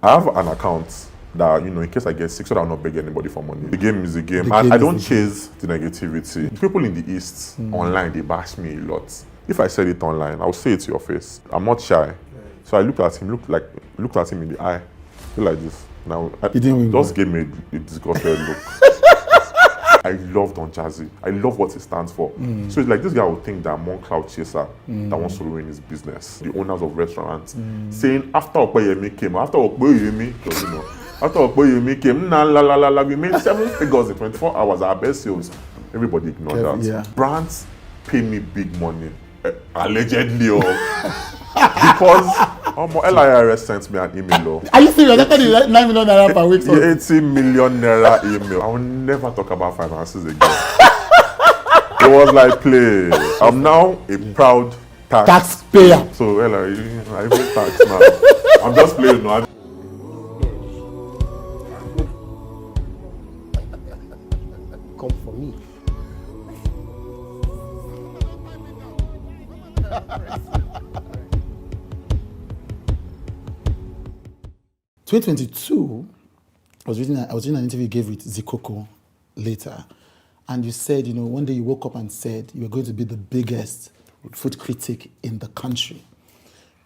I have an account that, in case I get sick, so that I'll not beg anybody for money. The game is a game, and I don't chase the negativity. People in the East, online, they bash me a lot. If I said it online, I'll say it to your face. I'm not shy. So I looked at him in the eye, feel like this. Now, just gave me a disgusted look. I love Don Jazzy. I love what it stands for. So it's like this guy would think that I'm one cloud chaser that wants to ruin his business. The owners of restaurants saying after Opeyemi came, after Opeyemi came, we made 7 figures in 24 hours, our best sales. Everybody ignored that. Yeah. Brands pay me big money, allegedly, because LIRS sent me an email. Are you serious? That's 9 million naira per week. 80 million naira email. I will never talk about finances again. It was like play. I'm now a proud taxpayer. So I pay tax now. I'm just playing now. Come for me. 2022, I was reading an interview you gave with Zikoko later, and you said, one day you woke up and said you were going to be the biggest food critic in the country.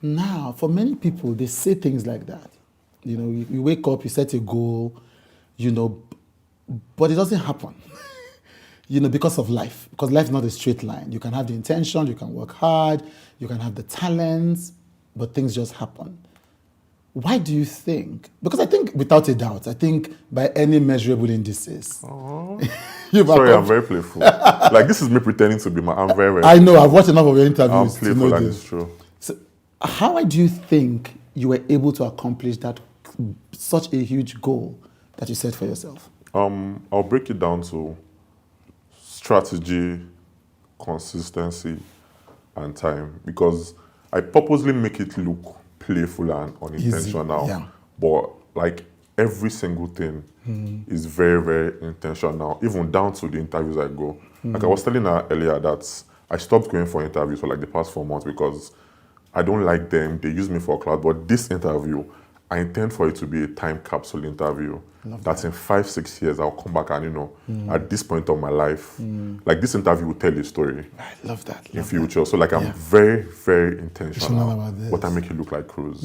Now, for many people, they say things like that. You wake up, you set a goal, but it doesn't happen. Because of life. Because life is not a straight line. You can have the intention, you can work hard, you can have the talents, but things just happen. Why do you think? Because I think, without a doubt, by any measurable indices. Sorry, I'm very playful. Like, this is me pretending to be I'm very, very I know, I've watched enough of your interviews. I'm playful, and it's true. So, how do you think you were able to accomplish that, such a huge goal that you set for yourself? I'll break it down to strategy, consistency, and time. Because I purposely make it look playful and unintentional, but like every single thing is very, very intentional, even down to the interviews I go. Like I was telling her earlier that I stopped going for interviews for like the past 4 months because I don't like them, they use me for a cloud, but this interview, I intend for it to be a time capsule interview. That's in 5-6 years, I'll come back and, at this point of my life, like this interview will tell a story. I love that. In future. So like I'm very, very intentional about this. But I make it look like cruise.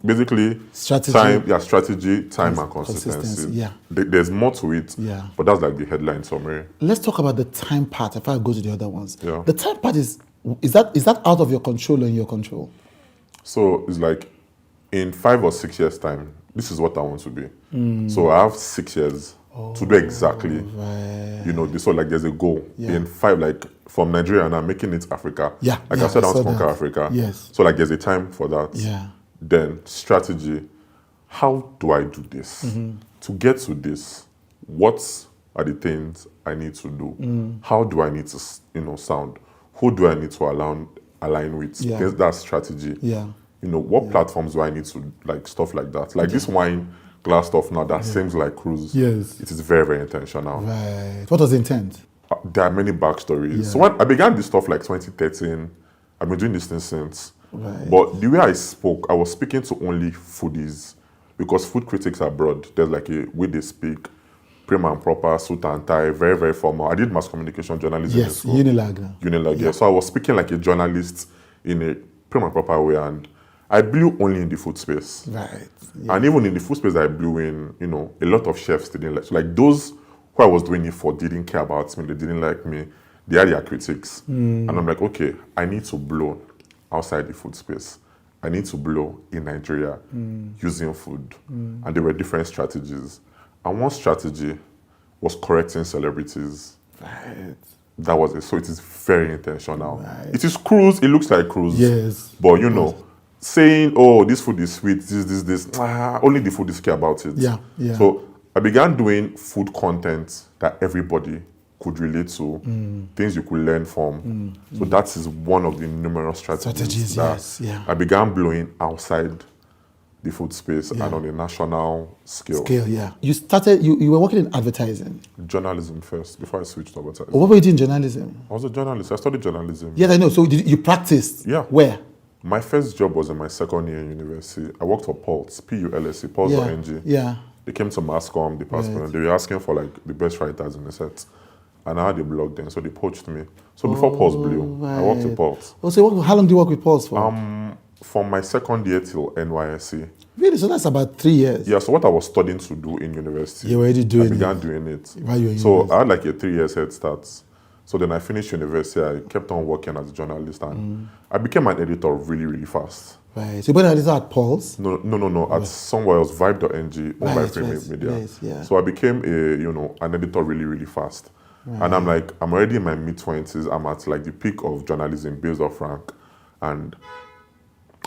Basically, strategy, time and consistency. There's more to it, but that's like the headline summary. Let's talk about the time part before I go to the other ones. The time part is that out of your control or in your control? So it's like, in 5 or 6 years' time, this is what I want to be. So I have 6 years to do exactly, this. So like there's a goal in 5, like from Nigeria, and I'm making it Africa. Like I said, I want to conquer Africa. So like there's a time for that. Then strategy, how do I do this? To get to this, what are the things I need to do? How do I need to, sound? Who do I need to align with? That's strategy. What platforms do I need to, like, stuff like that? Like this wine glass stuff now, that seems like cruise. It is very, very intentional. Right. What was the intent? There are many backstories. So when I began this stuff like 2013, I've been doing this thing since. But the way I spoke, I was speaking to only foodies, because food critics are broad. There's like a way they speak, prim and proper, suit and tie, very, very formal. I did mass communication journalism in school. Unilag. So I was speaking like a journalist in a prim and proper way, and I blew only in the food space. And even in the food space I blew in, a lot of chefs didn't like. So like those who I was doing it for didn't care about me, they didn't like me. They had their critics. And I'm like, okay, I need to blow outside the food space. I need to blow in Nigeria using food. And there were different strategies. And one strategy was correcting celebrities. That was it. So it is very intentional. It is cruise, it looks like cruise. But saying, oh, this food is sweet, this, only the food is care about it. So I began doing food content that everybody could relate to, things you could learn from. So that is one of the numerous strategies that I began blowing outside the food space and on a national scale. You were working in advertising? Journalism first, before I switched to advertising. What were you doing in journalism? I was a journalist. I studied journalism. Yes, I know. So you practiced? Where? My first job was in my second year in university. I worked for Pulse, P-U-L-S-E, Pulse.ng. Yeah. They came to Masscom department and they were asking for like the best writers in the set. And I had a blog then, so they poached me. So before Pulse blew, I worked with Pulse. Oh, so how long do you work with Pulse for? From my second year till NYSC. Really? So that's about 3 years? Yeah, so what I was studying to do in university, you were already doing I began doing it. While you were in so university. I had like a 3 years head start. So then I finished university, I kept on working as a journalist and I became an editor really, really fast. Right. So you went editor at Pulse? No. At somewhere else, vibe.ng, owned by Free Media. Yeah. So I became an editor really, really fast. Right. And I'm already in my mid-20s. I'm at like the peak of journalism based off rank. And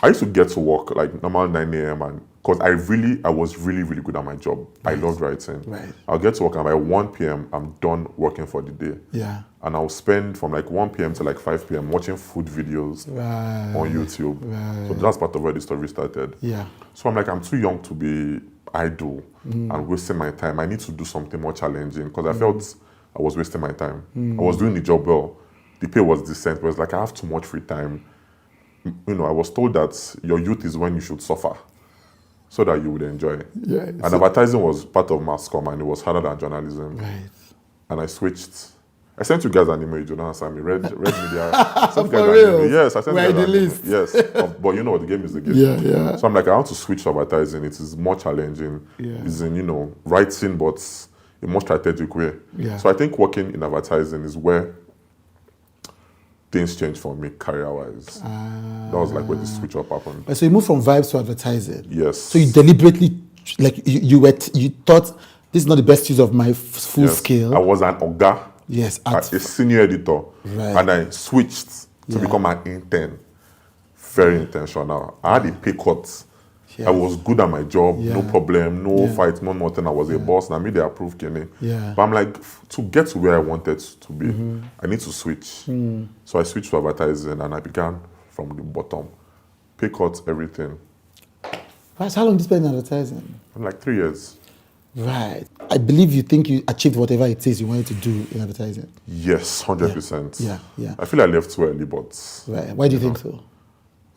I used to get to work like normal 9 a.m. and because I was really, really good at my job. Right. I loved writing. Right. I'll get to work and by 1 p.m. I'm done working for the day. Yeah. And I'll spend from like 1 p.m. to like 5 p.m. watching food videos on YouTube. Right. So that's part of where the story started. Yeah. So I'm too young to be idle and wasting my time. I need to do something more challenging because I felt I was wasting my time. I was doing the job well. The pay was decent, but it's like I have too much free time. I was told that your youth is when you should suffer so that you would enjoy. Yeah, and advertising was part of mass comm and it was harder than journalism. Right. And I switched. I sent you guys an email, you don't answer me. Red Media. For real? Yes, I sent you guys the an list. email. Yes. But you know what, the game is the game. Yeah. So I'm like, I want to switch to advertising. It is more challenging. Yeah. It's in, writing, but in a more strategic way. Yeah. So I think working in advertising is where things changed for me career-wise. That was like where the switch up happened. So you moved from vibes to advertising. Yes. So you deliberately, like you thought this is not the best use of my full skill. I was an Oga. Yes. A senior editor. Right. And I switched to become an intern. Very intentional. I had a pay cut. Yeah. I was good at my job, no problem, no Yeah. fight, no nothing. I was a boss, and I made the approved Kenny. Yeah. But I'm like, to get to where I wanted to be, I need to switch. So I switched to advertising, and I began from the bottom. Pay cuts, everything. Right. So how long did you spend in advertising? Like 3 years. Right. I believe you think you achieved whatever it is you wanted to do in advertising. Yes, 100%. Yeah. I feel I left too early, but... Right. Why do you think so?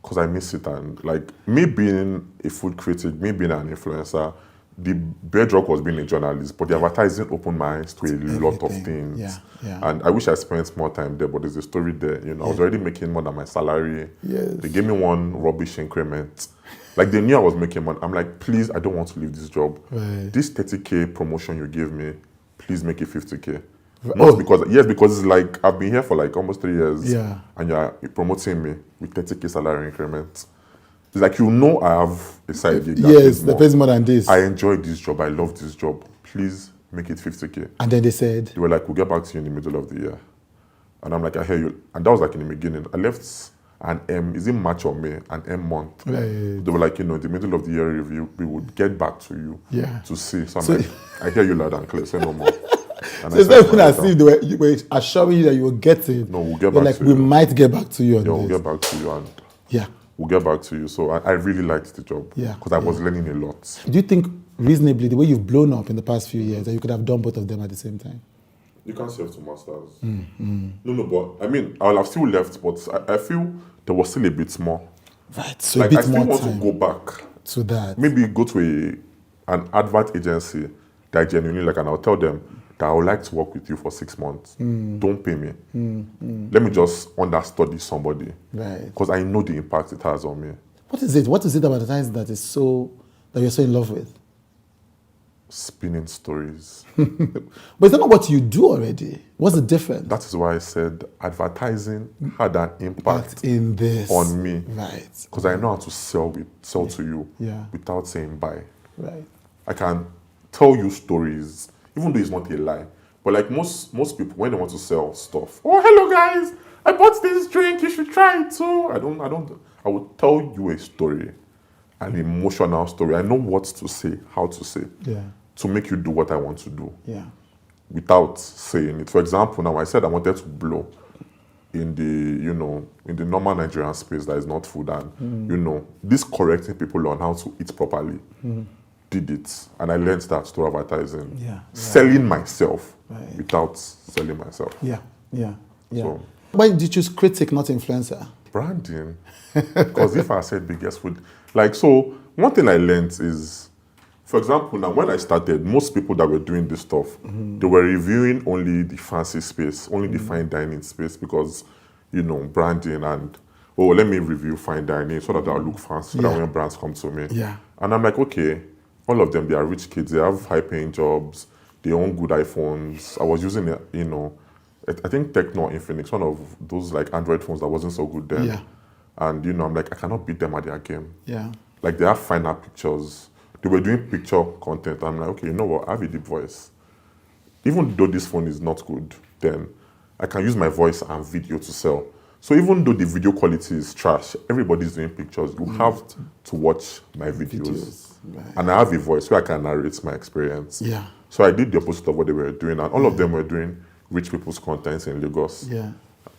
Because I miss it, and like me being a food critic, me being an influencer, the bedrock was being a journalist, but the advertising opened my eyes to a lot of things. Yeah. And I wish I spent more time there, but there's a story there. I was already making more than my salary. Yes. They gave me one rubbish increment. Like they knew I was making money. I'm like, please, I don't want to leave this job. Right. This 30K promotion you gave me, please make it 50K. Not because it's like I've been here for like almost 3 years. Yeah. And you're promoting me with 30K salary increment. It's like I have a side gig. Yes, that pays more than this. I enjoy this job. I love this job. Please make it 50K. And then they said, They were like, we'll get back to you in the middle of the year. And I'm like, I hear you. And that was like in the beginning. I left an M, is it March or May? An M month. Right. They were like, in the middle of the year review, we would get back to you to see. So I'm like, I hear you loud and clear. Say no more. So it's not even as if you were assuring you that you will get it. No, we'll get back to you. We might get back to you on this. We'll get back to you. And we'll get back to you. So I really liked the job. Yeah. Because I was learning a lot. Do you think reasonably, the way you've blown up in the past few years, that you could have done both of them at the same time? You can't serve two masters. No, but I mean, I'll have still left, but I feel there was still a bit more. Right. So like, a bit I still more want time to go back. to that. Maybe go to an advert agency that I genuinely like, and I'll tell them that I would like to work with you for 6 months. Don't pay me. Let me just understudy somebody. Right. Because I know the impact it has on me. What is it? What is it about advertising that you're so in love with? Spinning stories. But is that not what you do already? What's the difference? That is why I said advertising had an impact in this on me. Right. Because I know how to sell to you without saying buy. Right. I can tell you stories, even though it's not a lie. But like most people, when they want to sell stuff, oh hello guys, I bought this drink, you should try it too. I will tell you a story, an emotional story. I know what to say, how to say, to make you do what I want to do. Yeah. Without saying it. For example, now I said I wanted to blow in the normal Nigerian space that is not food, and this correcting people on how to eat properly. Did it, and I learned that through advertising. Selling myself without selling myself. Yeah. So, Why did you choose critic, not influencer? branding. Because if I said biggest food, like, so one thing I learned is, for example, now when I started, most people that were doing this stuff, they were reviewing only the fancy space, only the fine dining space, because, you know, branding and, oh, let me review fine dining so that I'll look fancy, so that when brands come to me. Yeah. And I'm like, okay, all of them, they are rich kids, they have high-paying jobs, they own good iPhones. I was using, you know, I think Tecno Infinix, one of those like Android phones that wasn't so good then. Yeah. And, you know, I'm like, I cannot beat them at their game. Yeah. Like, they have finer pictures. They were doing picture content. I'm like, okay, you know what? I have a deep voice. Even though this phone is not good, then I can use my voice and video to sell. So even though the video quality is trash, everybody's doing pictures. You have to watch my videos. Right. And I have a voice where I can narrate my experience. Yeah. So I did the opposite of what they were doing. And all of them were doing rich people's content in Lagos. Yeah.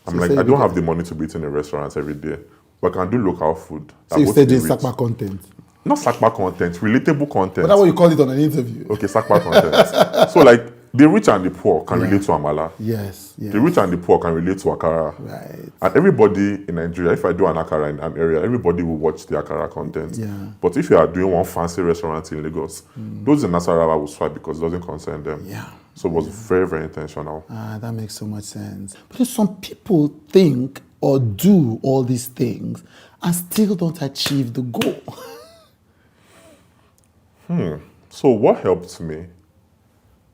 I'm like, I don't have the money to be eating in restaurants every day, but I can do local food. So you said doing Sakpa content? Not Sakpa content, relatable content. But that's what you called it on an interview. Okay, Sakpa content. So like, the rich and the poor can relate to Amala. Yes, yes. The rich and the poor can relate to Akara. Right. And everybody in Nigeria, if I do an Akara in an area, everybody will watch the Akara content. Yeah. But if you are doing one fancy restaurant in Lagos, those in Nasarawa will swipe because it doesn't concern them. Yeah. So it was very, very intentional. That makes so much sense. Because some people think or do all these things and still don't achieve the goal. So what helped me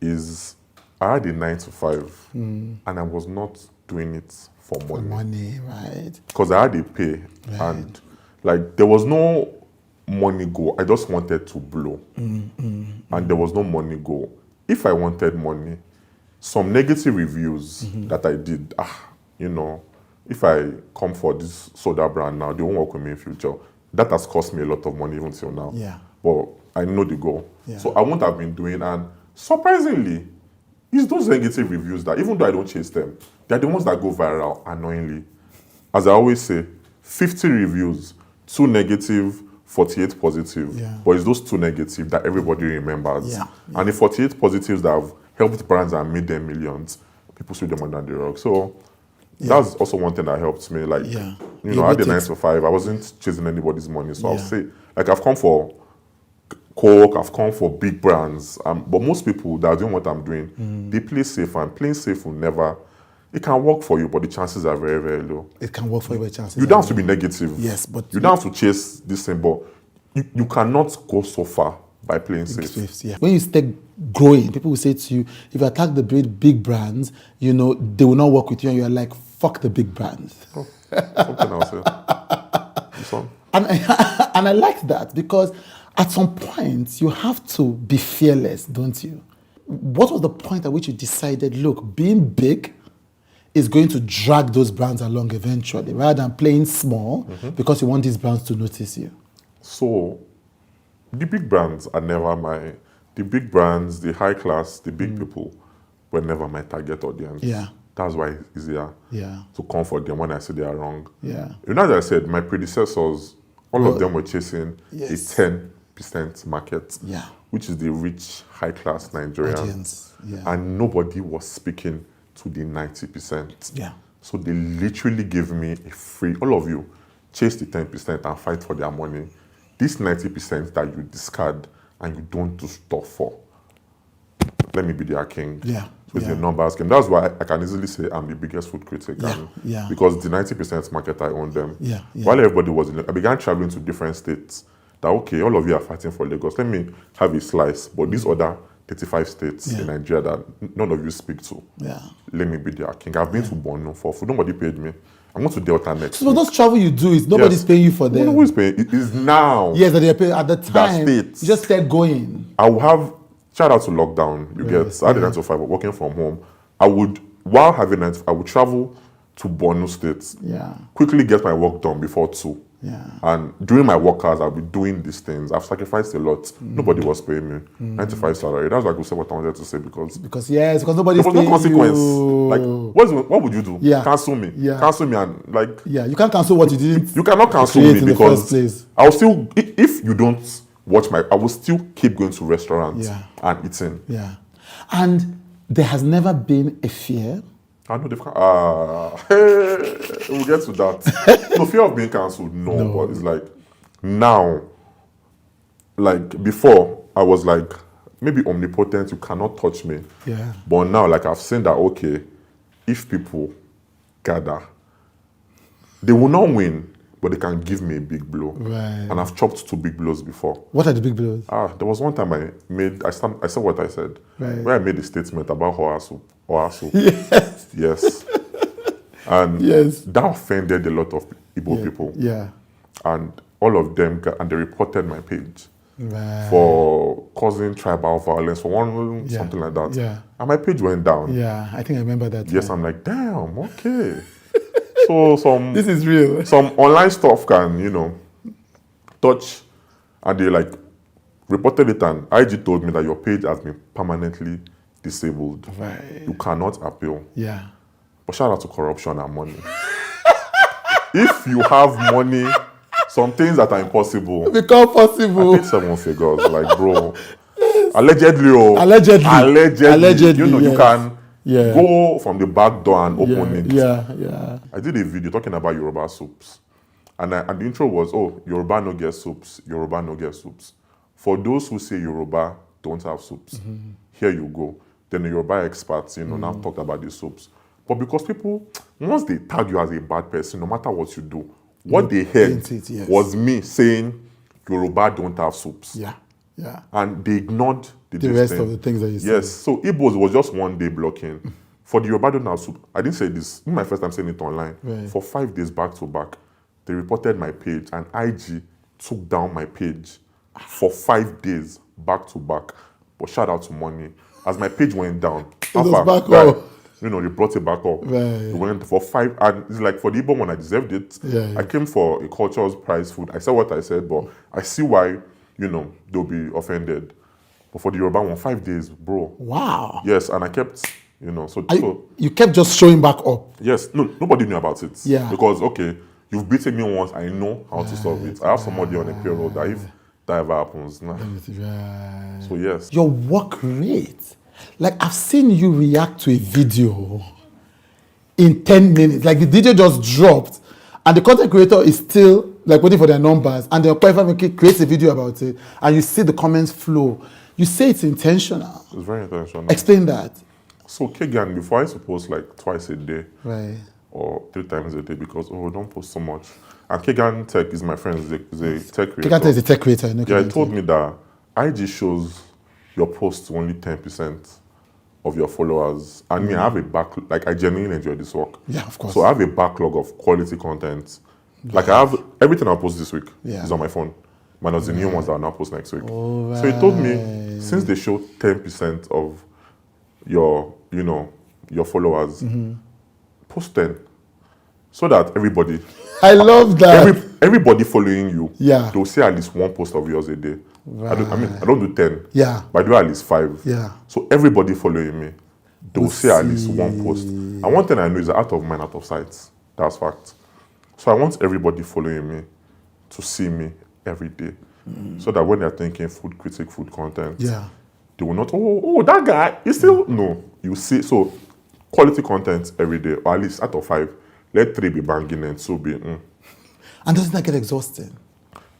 is I had a 9 to 5 and I was not doing it for money. Money, right. Because I had a pay and like there was no money goal. I just wanted to blow. And there was no money goal. If I wanted money, some negative reviews that I did, you know, if I come for this soda brand now, they won't work with me in future. That has cost me a lot of money even till now. Yeah. But I know the goal. Yeah. So I wouldn't have been doing, and surprisingly, it's those negative reviews that even though I don't chase them, they're the ones that go viral annoyingly. As I always say, 50 reviews, 2 negative, 48 positive. Yeah. But it's those 2 negative that everybody remembers. Yeah. And the 48 positives that have helped brands and made them millions, people sweep them under the rug. So that's also one thing that helped me. Like, you know, I had a 9 to 5. I wasn't chasing anybody's money. So I'll say, like, I've come for Coke, I've come for big brands. But most people that are doing what I'm doing, they play safe, and playing safe will never, it can work for you, but the chances are very, very low. It can work for you, but chances You don't have to be negative. Yes, but you don't have to chase this thing, but you cannot go so far by playing safe. Yeah. When you start growing, people will say to you, if you attack the big brands, you know, they will not work with you, and you're like, fuck the big brands. Oh, something else, yeah. And I like that, because at some point, you have to be fearless, don't you? What was the point at which you decided, look, being big is going to drag those brands along eventually, rather than playing small because you want these brands to notice you? So, the big brands are never the big brands, the high class, the big people were never my target audience. Yeah. That's why it's easier to comfort them when I say they are wrong. Yeah. You know, as I said, my predecessors, all of them were chasing a 10% market, which is the rich, high-class Nigerian. Audience. Yeah. And nobody was speaking to the 90%. Yeah. So they literally gave me a free, all of you, chase the 10% and fight for their money. This 90% that you discard and you don't do stuff for, let me be their king. Yeah. So it's a numbers game. That's why I can easily say I'm the biggest food critic. Because the 90% market, I own them. While everybody was I began traveling to different states. That, okay, all of you are fighting for Lagos. Let me have a slice. But these other 35 states in Nigeria that none of you speak to, let me be their king. I've been to Borno for food. Nobody paid me. I'm going to Delta next. So those travel you do, is nobody's paying you for them. Who is paying? It is now. Yes, that they're paying at the time. You just start going. I will have, shout out to lockdown. You get, I had a 9 to 5, working from home. I would, while having 9 to 5, I would travel to Borno State. Quickly get my work done before 2. And during my work hours, I'll be doing these things. I've sacrificed a lot. Nobody was paying me. 9 to 5 salary. That's why I could say what I wanted to say, because nobody's paying no consequence. you. Like, what would you do? Cancel me. Cancel me, and like. You can't cancel what you didn't. You cannot cancel me, because I'll still, if you don't watch I will still keep going to restaurants and eating. And there has never been a fear I know hey, we'll get to that. No fear of being cancelled, no, but it's like now, like before, I was like maybe omnipotent, you cannot touch me. Yeah. But now, like I've seen that okay, if people gather, they will not win, but they can give me a big blow. Right. And I've chopped 2 big blows before. What are the big blows? There was one time I said what I said. Right. Where I made a statement about Hoa soup. Yes. Yes. And Yes. that offended a lot of Igbo people. Yeah. And all of them they reported my page Right. for causing tribal violence, for one something like that. Yeah. And my page went down. Yeah, I think I remember that. Yes, time. I'm like, damn, okay. So This is real. some online stuff can, touch, and they like reported it, and IG told me that your page has been permanently disabled. Right. You cannot appeal. Yeah. But shout out to corruption and money. If you have money, some things that are impossible. Become possible. I paid 7 figures, like bro. Allegedly, Allegedly, you yes. can Yeah. go from the back door and open it. Yeah. I did a video talking about Yoruba soups. And the intro was, Yoruba no get soups, Yoruba no get soups. For those who say Yoruba don't have soups, here you go. Then the Yoruba experts, now talked about the soups. But because people, once they tag you as a bad person, no matter what you do, what they heard yes. was me saying Yoruba don't have soups. Yeah. And they ignored The rest of the things that you said. Yes, so Igbos was just one day blocking. For the Yoruba don't have soup, I didn't say this. This is my first time saying it online. Right. For 5 days back to back, they reported my page, and IG took down my page for 5 days back to back. But shout out to money. As my page went down, It was back up. they brought it back up. Right. It went for 5, and it's like for the Igbo one, I deserved it. Yeah. I came for a cultural prize food. I said what I said, but I see why, they'll be offended. But for the Yoruba one, 5 days, bro. Wow. Yes, and I kept, You kept just showing back up. yes, no, nobody knew about it. Yeah. Because, okay, you've beaten me once, I know how to solve it. I have somebody on a payroll that if that ever happens, nah. Right. So, yes. Your work rate. Like, I've seen you react to a video in 10 minutes. Like, the video just dropped, and the content creator is still, like, waiting for their numbers, and the Opeyemi Famakin creates a video about it, and you see the comments flow. You say it's intentional. It's very intentional. Explain that. So, Kegan, before I used to post like twice a day Right. or 3 times a day because, don't post so much. And Kegan Tech is my friend, is a tech creator. Kigata is a tech creator. I know Yeah, he Kigata. told me that IG shows your posts to only 10% of your followers. And me, I have a backlog. Like, I genuinely enjoy this work. Yeah, of course. So I have a backlog of quality content. Like, I have everything I'll post this week is on my phone. Minus the new ones that I'll now post next week. Oh, So he told me, since they show 10% of your, your followers, post 10. So that everybody, I love that. everybody following you, Yeah. they'll see at least one post of yours a day. I don't do 10. Yeah. But I do at least 5. Yeah. So everybody following me, they'll see at least one post. And one thing I know is that out of mind, out of sight. That's fact. So I want everybody following me to see me every day. So that when they're thinking food critic, food content, Yeah. they will not, that guy, you still, no. You see, so quality content every day, or at least out of 5, let 3 be banging and 2 be, And doesn't that get exhausting?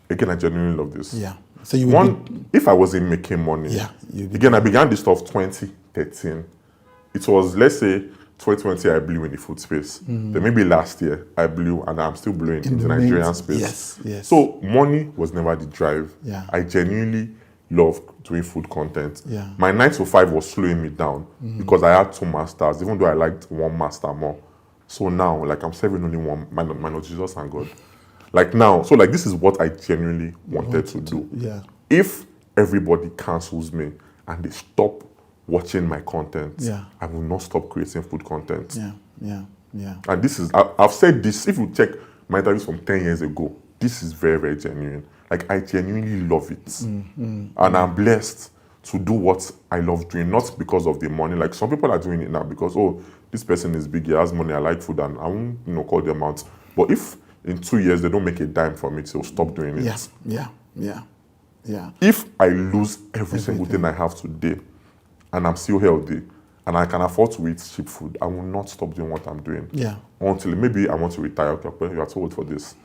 Again, I genuinely love this. Yeah. So you would If I wasn't making money, Yeah, you'd be- again, I began this stuff 2013. It was, let's say, 2020, I blew in the food space. Then maybe last year, I blew, and I'm still blowing in the the Nigerian main- space. yes. So money was never the drive. Yeah. I genuinely love doing food content. Yeah. My 9 to 5 was slowing me down because I had 2 masters, even though I liked one master more. So now, like, I'm serving only one, minus Jesus and God. Like now, so like this is what I genuinely wanted to do. Yeah. If everybody cancels me and they stop watching my content, Yeah. I will not stop creating food content. Yeah. And this is, I've said this, if you check my interviews from 10 years ago, this is very, very genuine. Like, I genuinely love it. And I'm blessed to do what I love doing, not because of the money. Like, some people are doing it now because, this person is big, he has money, I like food, and I won't, call them out. But if in 2 years they don't make a dime from it, they'll stop doing it. Yeah. If I lose every single thing I have today and I'm still healthy, and I can afford to eat cheap food, I will not stop doing what I'm doing. Yeah. Until maybe I want to retire. Okay, you are too old for this.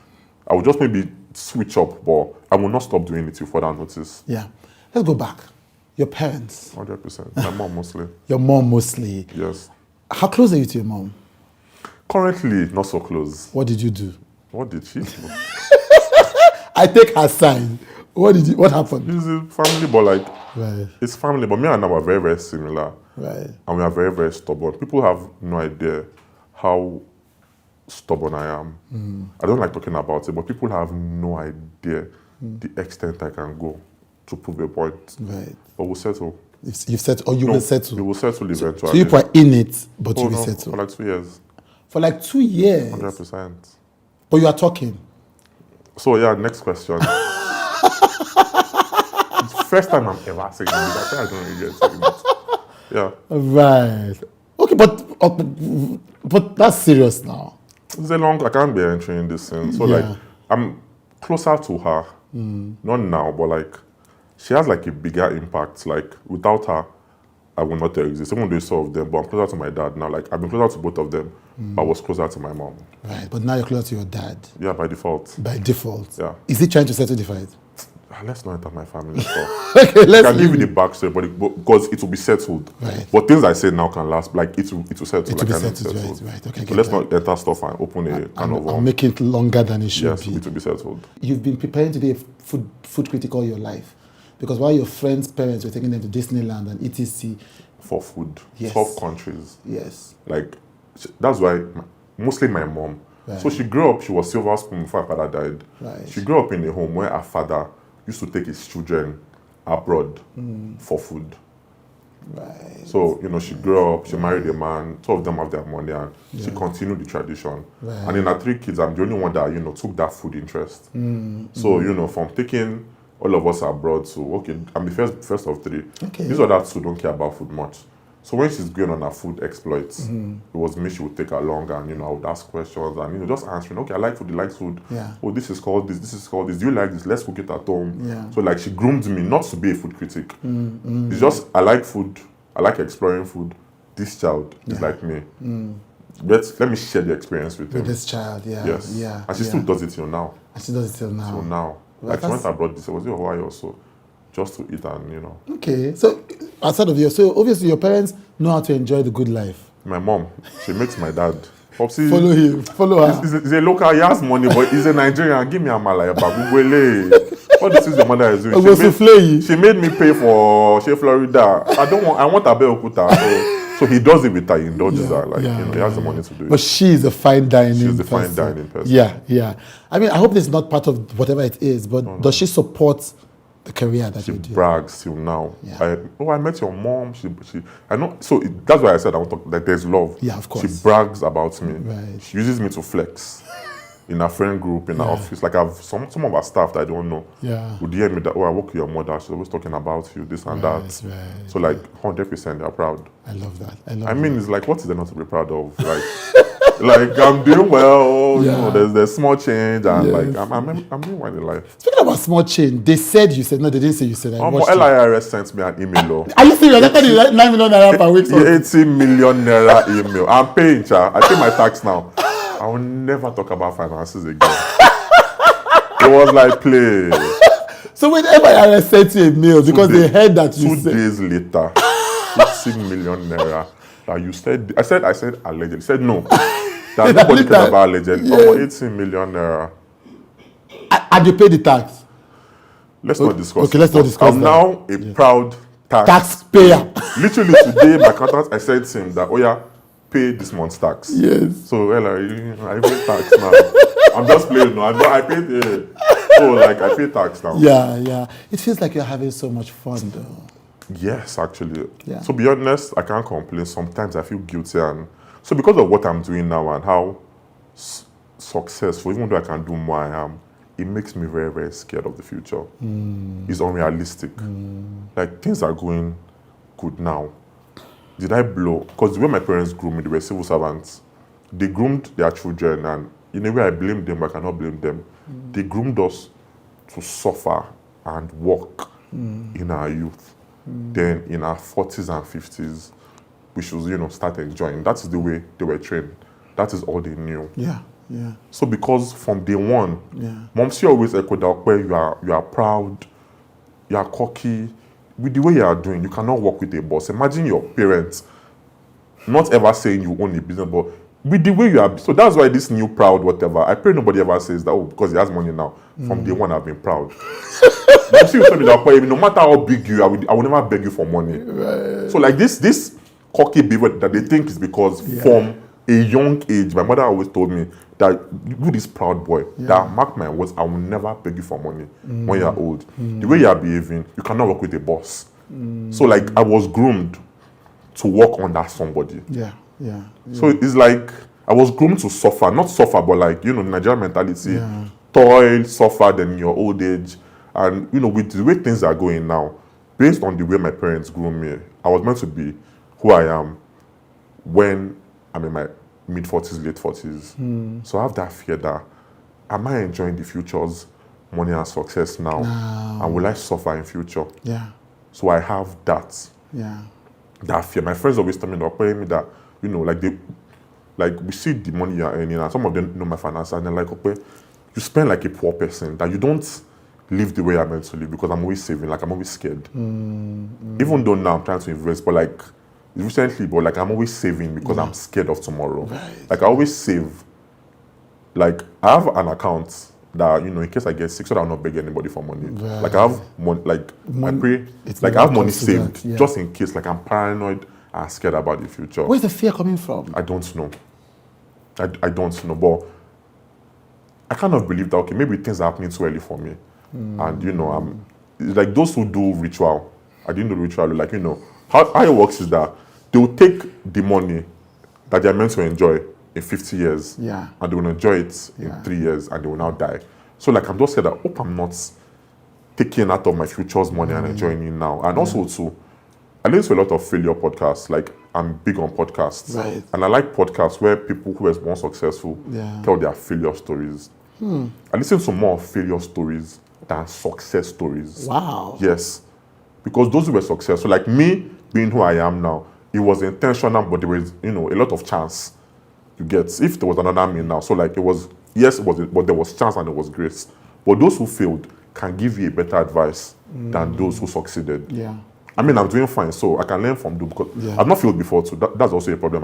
I will just maybe switch up, but I will not stop doing it till further notice. Yeah. Let's go back. Your parents. 100%. My mom mostly. Your mom mostly. Yes. How close are you to your mom? Currently, not so close. What did you do? What did she do? I take her side. What happened? It's a family, but like, Right. it's family, but me and her are very, very similar. Right. And we are very, very stubborn. People have no idea how stubborn I am. I don't like talking about it, but people have no idea the extent I can go to prove a point. Right. But we'll settle. You've settled, or you will settle. We will settle eventually. So you were in it, but you will no, settle. for like 2 years. For like 2 years. 100%. But you are talking. So yeah, next question. First time I'm ever saying this. I think I don't really get saying it. Yeah. Right. Okay, but that's serious now. It's a long, I can't be entering this in. So Yeah. like, I'm closer to her. Not now, but like, she has like a bigger impact. Like, without her, I would not exist. Even though it's all of them, but I'm closer to my dad now. Like, I've been closer to both of them, but I was closer to my mom. Right, but now you're closer to your dad. Yeah, by default. By default. Yeah. Is he trying to settle the fight? Let's not enter my family stuff. Okay, I let's can give you the backstory, but because it will be settled. Right. But things I say now can last. Like it will settle. It will be like, I know it's settled, right. Okay, So get let's that. not enter stuff and open a can of I'll worms. make it longer than it should Yes, be. it will be settled. You've been preparing to be a food critic all your life. Because while your friends' parents were taking them to Disneyland and etc. For food. Yes. 12 countries. Yes. Like, that's why, mostly my mom. Right. So she grew up, she was silver spoon before her father died. Right. She grew up in a home where her father used to take his children abroad for food. Right. So, she grew up, she married a man, two of them have their money, and she continued the tradition. Right. And in her 3 kids, I'm the only one that, took that food interest. So, from taking all of us abroad to, okay, I'm the first of 3. Okay. These other 2 don't care about food much. So when she's going on her food exploits, it was me she would take along and, I would ask questions and, just answering, okay, I like food, you like food. Yeah. Oh, this is called this is called this. Do you like this? Let's cook it at home. Yeah. So like she groomed me not to be a food critic. It's just, I like food, I like exploring food. This child is like me. Let me share the experience with him. With this child, yeah. Yes. Yeah. And she still does it till now. And she does it till now. Till now. Well, Like she went abroad this, was it Hawaii also? Just to eat and, Okay, so outside of you, so obviously your parents know how to enjoy the good life. My mom, she makes my dad. Popsy, Follow him, follow her. He's a local, he has money, but he's a Nigerian. Give me a malaya bagubele. What this is the mother is doing? She made me pay for Florida. I want a Abeokuta. So he does it with her, he indulges her. Like, he has the money to do it. But she's a fine dining person. She's the fine dining person. Yeah. I mean, I hope this is not part of whatever it is, but does she support the career that She you do? brags till now. Yeah. I met your mom. I know. So that's why I said I want to talk. Like there's love. Yeah, of course. She brags about me. Right. She uses me to flex in her friend group, in her office. Like I've some of her staff that I don't know. Yeah. Would hear me that I work with your mother. She's always talking about you, this and that. Right. So like 100% they're proud. I love that. I mean, it's like what is there not to be proud of? Like. Like I'm doing well, there's small change and like I'm doing well in life. Speaking about small change, they said you said, no, they didn't say you said. LIRS sent me an email. Are you serious? I thought you 9 million naira per week. 80 million naira email. I'm paying, I pay my tax now. I will never talk about finances again. It was like play. So when LIRS sent you a mail because they heard that you 2 said. days later, 80 million naira. That you said, I said allegedly. Said no. That nobody cares about allegedly. Yes. 80 million naira. And you pay the tax. Let's not discuss. Okay, let's not discuss. I'm now a proud taxpayer. Literally today, my accountant, I said to him that, pay this month's tax. Yes. So, I pay tax now. I'm just playing now. I paid I pay tax now. Yeah. It feels like you're having so much fun, though. Yes, actually. Yeah. To be honest, I can't complain. Sometimes I feel guilty. And so because of what I'm doing now and how successful, even though I can do more I am, it makes me very, very scared of the future. It's unrealistic. Like, things are going good now. Did I blow? Because the way my parents groomed me, they were civil servants. They groomed their children, and in a way I blame them, but I cannot blame them. They groomed us to suffer and work in our youth. Then in our 40s and 50s, we should, start enjoying. That is the way they were trained. That is all they knew. Yeah. So because from day one, Yeah. Momsi always echoed that where you are proud, you are cocky. With the way you are doing, you cannot work with a boss. Imagine your parents not ever saying you own a business, but with the way you are. So that's why this new proud whatever. I pray nobody ever says that, because he has money now. From day one, I've been proud. Momsi will tell me that, no matter how big you are, I will never beg you for money. Right. So like this cocky behavior that they think is because from a young age, my mother always told me that you this proud boy, that mark my words, I will never beg you for money when you're old. The way you are behaving, you cannot work with a boss. So like I was groomed to work under somebody. Yeah. So it's like I was groomed to suffer, not suffer, but like, Nigerian mentality, toil, suffer, then in your old age. And, with the way things are going now, based on the way my parents groomed me, I was meant to be who I am when I'm in my mid-40s, late 40s. So I have that fear that, am I enjoying the future's money and success now? And will I suffer in future? Yeah. So I have that. Yeah. That fear. My friends always tell me that, like we see the money you're earning, and some of them know my finances, and they're like, okay, you spend like a poor person, that you don't live the way I'm meant to live, because I'm always saving, like I'm always scared. Even though now I'm trying to invest, but like recently, I'm always saving because I'm scared of tomorrow. Right. Like I always save. Like I have an account that, in case I get sick, so that I'll not beg anybody for money. Right. Like I have money, I pray, like I have money saved just in case, like I'm paranoid and scared about the future. Where's the fear coming from? I don't know. I don't know, but I kind of believe that, okay, maybe things are happening too early for me. And, it's like those who do ritual, I didn't do ritual, like, how it works is that they will take the money that they're meant to enjoy in 50 years, and they will enjoy it in 3 years, and they will now die. So, like, I'm just scared that, hope I'm not taking out of my future's money and enjoying it now. And also, too, I listen to a lot of failure podcasts. Like, I'm big on podcasts. Right. And I like podcasts where people who are more successful tell their failure stories. I listen to more failure stories than success stories. Wow. Yes. Because those who were successful, like me being who I am now, it was intentional, but there was, a lot of chance. You get, if there was another me now. So like it was, yes, but there was chance and there was grace. But those who failed can give you a better advice than those who succeeded. Yeah. I mean, I'm doing fine, so I can learn from them, because I've not failed before too. That's also a problem.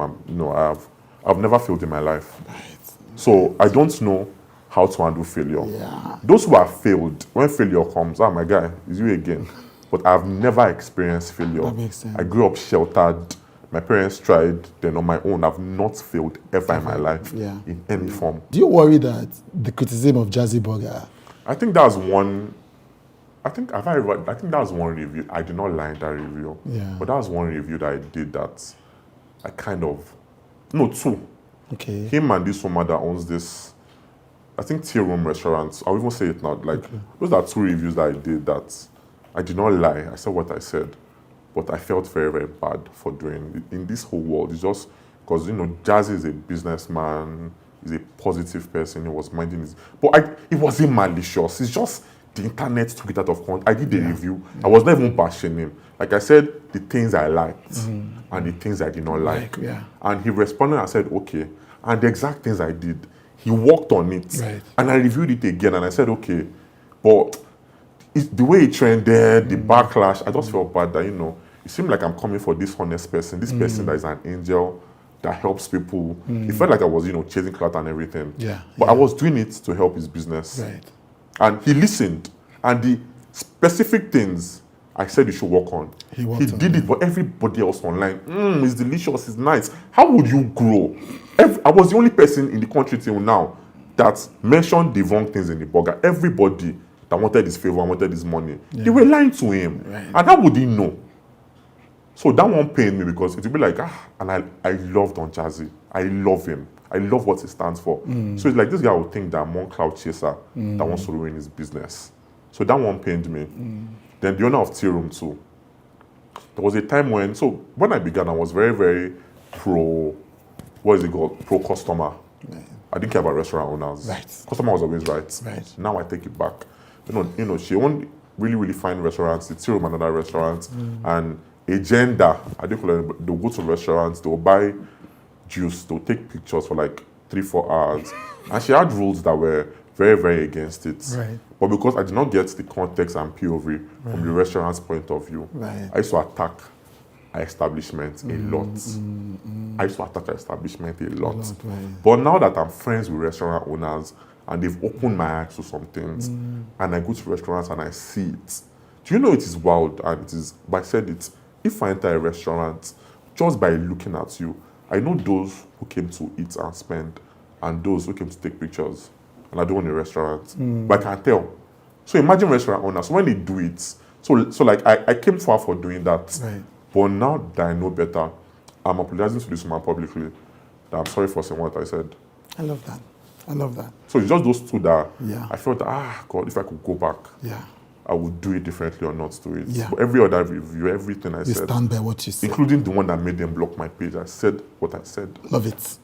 I've never failed in my life. Right. So I don't know how to handle failure. Yeah. Those who have failed, when failure comes, my guy, it's you again. But I've never experienced failure. That makes sense. I grew up sheltered. My parents tried, then on my own, I've not failed ever in my life in any form. Do you worry that the criticism of Jazzy Burger? I think that's one. I think that was one review. I did not lie in that review. Yeah. But that was one review that I did that I kind of, no, two. Okay. Him and this woman that owns this, I think, tea room restaurants. I'll even say it now. Like, those are two reviews that I did that I did not lie. I said what I said. But I felt very, very bad for doing it. In this whole world. It's just because, Jazzy is a businessman. He's a positive person. He was minding his... But it wasn't malicious. It's just the internet took it out of context. I did a review. I was not even bashing him. Like I said, the things I liked and the things I did not like. And he responded and said, okay. And the exact things I did, he worked on it. Right. And I reviewed it again and I said, okay. But the way it trended, the backlash, I just felt bad that, it seemed like I'm coming for this honest person, this person that is an angel, that helps people. It felt like I was, chasing clout and everything. But I was doing it to help his business. Right. And he listened. And the specific things I said you should work on, he did it. But everybody else online, it's delicious, it's nice. How would you grow? I was the only person in the country till now that mentioned the wrong things in the burger. Everybody that wanted his favor and wanted his money, they were lying to him. Right. And how would he know? So that one pained me, because it would be like, and I love Don Jazzy. I love him. I love what he stands for. So it's like this guy would think that I'm one cloud chaser that wants to ruin his business. So that one pained me. Then the owner of Tea Room too. There was a time when I began, I was very, very pro customer. Right. I didn't care about restaurant owners. Right. Customer was always right. Right. Now I take it back. She owned really, really fine restaurants, the Tea Room, another restaurant, and agenda. I don't call it, they'll go to restaurants, they'll buy juice, they'll take pictures for like 3-4 hours. And she had rules that were very, very against it. Right. But because I did not get the context and POV from the restaurant's point of view, I used to attack our establishment a lot. I used to attack our establishment a lot. But now that I'm friends with restaurant owners and they've opened my eyes to some things, and I go to restaurants and I see it, do you know it is wild? And it is, but I said it, if I enter a restaurant, just by looking at you, I know those who came to eat and spend and those who came to take pictures. And I don't want a restaurant. But I can tell. So imagine restaurant owners, when they do it, so like I came far for doing that. Right. But now that I know better, I'm apologizing to this woman publicly that I'm sorry for saying what I said. I love that. I love that. So it's just those two that Yeah. I felt that, God, if I could go back, Yeah. I would do it differently or not do it. Yeah. But every other review, everything I You said, stand by what you say. including the one that made them block my page, I said what I said. Love it.